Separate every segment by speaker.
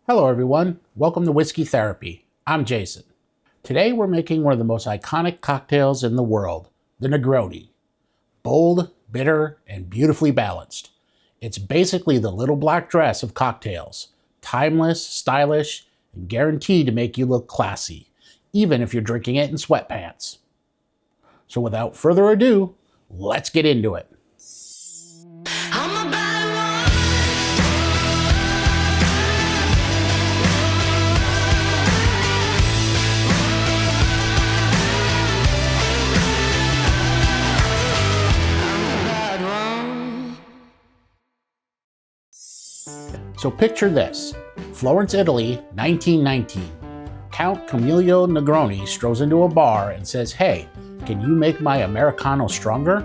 Speaker 1: Hello everyone, welcome to Whiskey Therapy. I'm Jason. Today we're making one of the most iconic cocktails in the world, the Negroni. Bold, bitter, and beautifully balanced. It's basically the little black dress of cocktails. Timeless, stylish, and guaranteed to make you look classy, even if you're drinking it in sweatpants. So without further ado, let's get into it. So picture this, Florence, Italy, 1919. Count Camillo Negroni strolls into a bar and says, "Hey, can you make my Americano stronger?"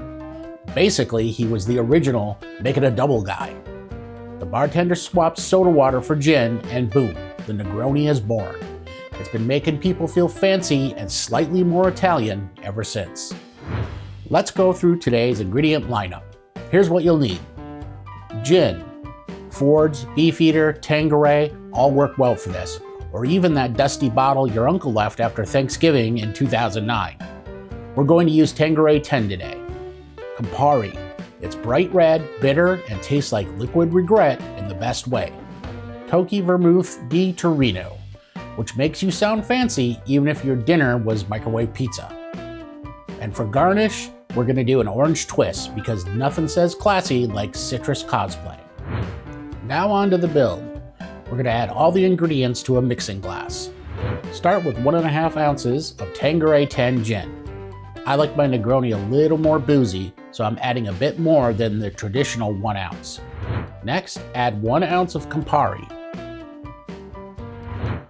Speaker 1: Basically, he was the original make it a double guy. The bartender swaps soda water for gin and boom, the Negroni is born. It's been making people feel fancy and slightly more Italian ever since. Let's go through today's ingredient lineup. Here's what you'll need. Gin. Ford's, Beefeater, Tanqueray all work well for this, or even that dusty bottle your uncle left after Thanksgiving in 2009. We're going to use Tanqueray 10 today. Campari. It's bright red, bitter, and tastes like liquid regret in the best way. Cocchi Vermouth di Torino, which makes you sound fancy even if your dinner was microwave pizza. And for garnish, we're going to do an orange twist because nothing says classy like citrus cosplay. Now on to the build. We're going to add all the ingredients to a mixing glass. Start with 1.5 ounces of Tanqueray 10 gin. I like my Negroni a little more boozy, so I'm adding a bit more than the traditional 1 ounce. Next, add 1 ounce of Campari.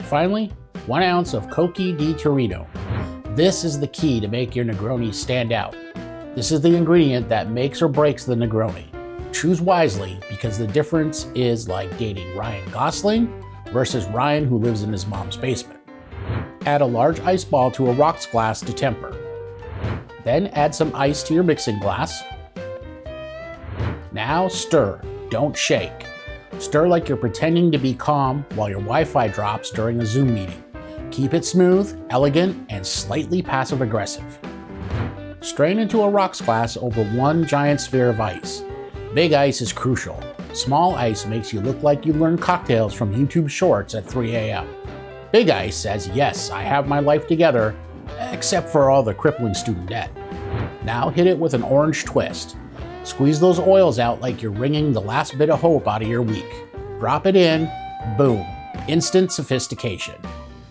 Speaker 1: Finally, 1 ounce of Cocchi di Torino. This is the key to make your Negroni stand out. This is the ingredient that makes or breaks the Negroni. Choose wisely because the difference is like dating Ryan Gosling versus Ryan who lives in his mom's basement. Add a large ice ball to a rocks glass to temper. Then add some ice to your mixing glass. Now stir, don't shake. Stir like you're pretending to be calm while your Wi-Fi drops during a Zoom meeting. Keep it smooth, elegant, and slightly passive-aggressive. Strain into a rocks glass over one giant sphere of ice. Big ice is crucial. Small ice makes you look like you learned cocktails from YouTube Shorts at 3 a.m. Big ice says, yes, I have my life together, except for all the crippling student debt. Now hit it with an orange twist. Squeeze those oils out like you're wringing the last bit of hope out of your week. Drop it in, boom, instant sophistication.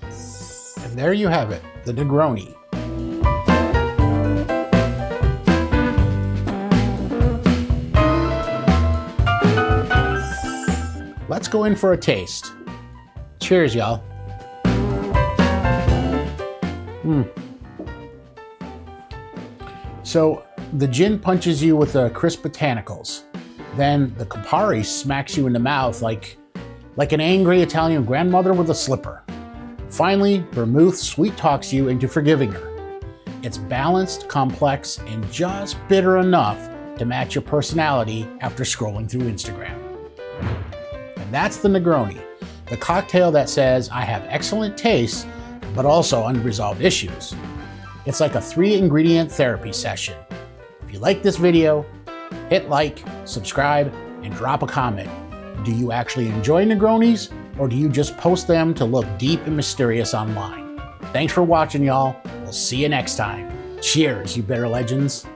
Speaker 1: And there you have it, the Negroni. Let's go in for a taste. Cheers, y'all. So the gin punches you with the crisp botanicals. Then the Campari smacks you in the mouth like an angry Italian grandmother with a slipper. Finally, Vermouth sweet talks you into forgiving her. It's balanced, complex, and just bitter enough to match your personality after scrolling through Instagram. That's the Negroni, the cocktail that says I have excellent taste, but also unresolved issues. It's like a 3-ingredient therapy session. If you like this video, hit like, subscribe, and drop a comment. Do you actually enjoy Negronis, or do you just post them to look deep and mysterious online? Thanks for watching, y'all. We'll see you next time. Cheers, you bitter legends.